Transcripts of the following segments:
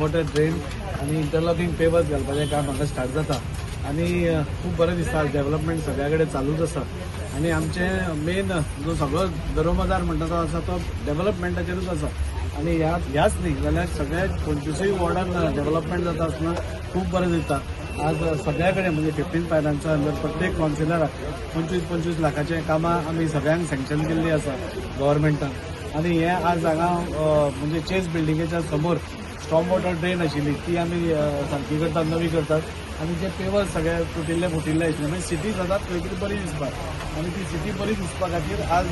Water drain आणि interlocking pavers घालपाचें काम हांगा स्टार्ट जाता आणि खूब बरें दिसता. डेव्हलपमेंट सगळ्या कडेन चालूच आसा आणि आमचे मेन जो सगळो दरोमदार म्हणटा तो आसा तो डेव्हलपमेंटाचेरूच आसा आणि ह्याच न्ही जाल्यार सगळ्या 25 वॉर्डान डेव्हलपमेंट जाता आसतना खूब बरें दिसता. आज सगळ्या कडेन म्हणजे 15 फायनान्सा अंडर प्रत्येक कावन्सिलराक 25-25 लाखाचे कामां आमी सगळ्यांक सँक्शन केल्ली आसा गव्हर्मेंटान आणि हे आज हांगा म्हणजे चेस बिल्डिंगेच्या समोर स्टॉर्म वॉटर ड्रेन आशिल्ली ती आमी सारकी करतात, नवी करतात आणि जे पेवर्स सगळे तुटिल्ले फुटिल्ले आशिल्ले म्हणजे सिटी सदांच खंय तरी बरी दिसपाक आणि ती सिटी बरी दिसपा खातीर आज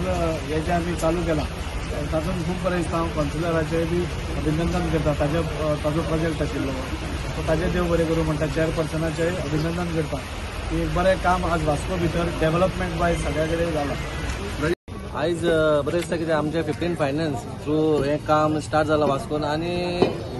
हे जे आमी चालू केलां तातूंत खूब बरें दिसता. हांव कावन्सिलराचें बी अभिनंदन करता. ताजो प्रोजेक्ट आशिल्लो सो ताजें देव बरें करूं म्हणटा. चेअरपर्सनाचें अभिनंदन करता की एक बरें काम आज वास्को भितर डेव्हलपमेंट वायज सगळ्या कडेन जालां. आयज बरें दिसता कित्याक आमचे 15 फायनान्स थ्रू हें काम स्टार्ट जालां वास्कोन आणि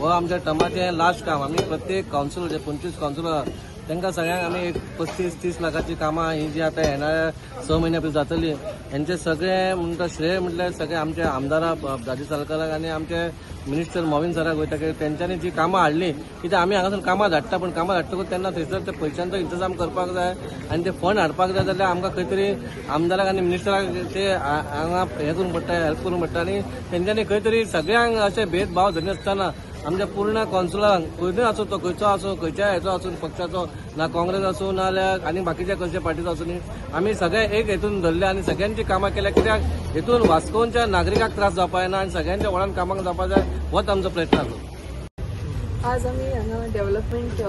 हो आमच्या टर्माचें लास्ट काम. आमी प्रत्येक कावन्सिलर जे 25 कावन्सिलर तांकां सगळ्यांक आमी एक 35-30 लाखाची कामां ही जी आतां येणाऱ्या 6 महिन्या भितर जातली हेंचे सगळे म्हणटा श्रेय म्हटल्यार सगळे आमचे आमदारा दाजी सालकाराक आनी आमचे मिनिस्टर मोविन सराक वयता की तेंच्यांनी जी कामां हाडली कित्याक आमी हांगासून कामां धाडटा पण कामां धाडटकूच तेन्ना थंयसर ते पयशांचो इंतजाम करपाक जाय आनी ते फंड हाडपाक जाय जाल्यार आमकां खंय तरी आमदाराक आनी मिनिस्टराक ते हांगा हें करूंक पडटा, हेल्प करूंक पडटा आनी तेंच्यांनी खंय तरी सगळ्यांक अशे भेदभाव धरिनासतना आमच्या पूर्ण कावन्सिलरांक खंयूय आसूं तो खंयचो आसूं खंयच्या हेचो आसूं पक्षाचो ना काँग्रेस आसूं ना जाल्यार आनी बाकीच्या खंयच्या पार्टीचो आसूं न्ही आमी सगळे एक हेतून धरले आनी सगळ्यांची कामां केल्या कित्याक हेतून वास्कोच्या नागरिकांक त्रास जावपा जायना आनी सगळ्यांच्या व्हडान कामाक जावपा जाय होच आमचो प्रयत्न आसा. आज आमी हांगा डेव्हलपमेंट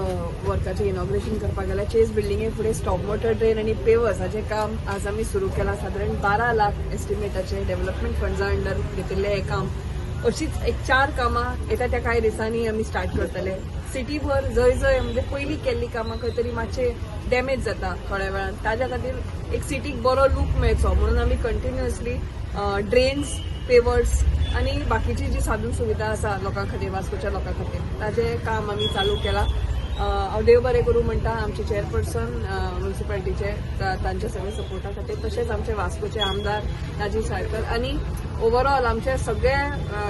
वर्काचें इनॉग्रेशन करपाक गेल्या. चेस बिल्डिंगे फुडें स्टॉप वॉटर ड्रेन आनी पेवर्स हाचें काम आज आमी सुरू केलां. सादारण 12 लाख एस्टिमेटाचें डेव्हलपमेंट फंड्सा अंडर घेतिल्लें हें काम. अशीच एक 4 कामां येता त्या कांय दिसांनी आमी स्टार्ट करतले. सिटीभर जंय जंय म्हणजे पयलीं केल्ली कामां खंय तरी मातशे डॅमेज जाता थोड्या वेळान ताज्या खातीर एक सिटीक बरो लूक मेळचो म्हणून आमी कंटिन्युअसली ड्रेन्स, पेवर्स आनी बाकीची जी साधन सुविधा आसा लोकां खातीर वास्कोच्या लोकां खातीर ताजें काम आमी चालू केलां. हांव देव बरें करूं म्हणटा आमचे चेअरपर्सन म्युनिसिपालिटीचे तांच्या सगळ्या सपोर्टा खातीर तशेंच आमचे वास्कोचे आमदार दाजी साळकर आनी ओवरऑल आमचे सगळे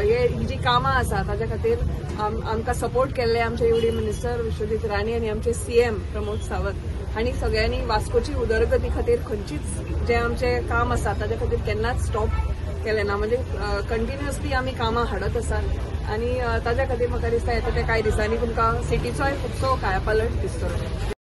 ही जी कामां आसा ताज्या खातीर आमकां सपोर्ट केल्ले आमचे युडी मिनिस्टर विश्वजीत राणे आनी आमचे सीएम प्रमोद सावंत हांणी सगळ्यांनी वास्कोची उदरगती खातीर खंयचीच जे आमचे काम आसा ताज्या खातीर केन्नाच स्टॉप केलें ना. म्हणजे कंटिन्युअसली आमी कामां हाडत आसात आनी ताज्या खातीर म्हाका दिसता येता त्या कांय दिसांनी तुमकां सिटीचोय खुबसो कायापालट दिसतलो.